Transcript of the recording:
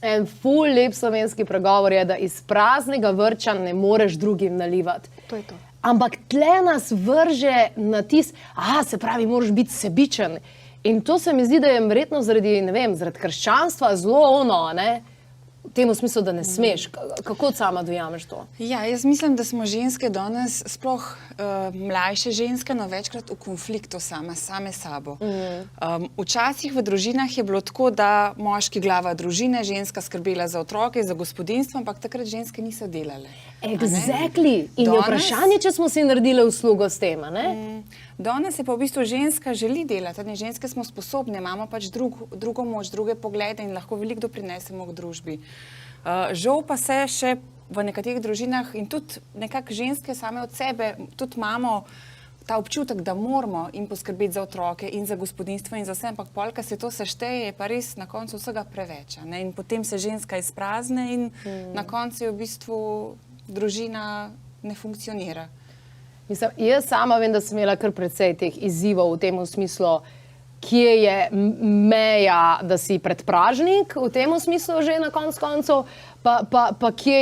En ful lep slovenski pregovor je, da iz praznega vrča ne moreš drugim nalivati. To je to. Ampak tle nas vrže na se pravi, moraš biti sebičen. In to se mi zdi, da je verjetno zaradi, ne vem, zaradi krščanstva zelo ne? V tem smislu, da ne smeš. Kako sama dojameš to? Ja, jaz mislim, da smo ženske danes, sploh mlajše ženske, no večkrat v konfliktu same sabo. Včasih v družinah je bilo tako, da moški glava družine, ženska skrbela za otroke, za gospodinjstvo, ampak takrat ženske niso delale. Exactly. In je vprašanje, če smo si naredili uslugo s tem, ne? Danes je pa v bistvu ženska želi delati, ženske smo sposobne, imamo pač drugo moč, druge poglede in lahko veliko doprinesemo k družbi. Žal pa se še v nekaterih družinah in tudi nekako ženske same od sebe tudi imamo ta občutek, da moramo in poskrbeti za otroke in za gospodinjstvo in za vse, ampak polka se to sešteje, je pa res na koncu vsega preveč. In potem se ženska izprazne in na koncu je v bistvu družina ne funkcionira. Mislim, jaz sama vem, da sem imela kar precej teh izzivov v tem smislu, kje je meja, da si predpražnik, v tem smislu že na koncu, pa kje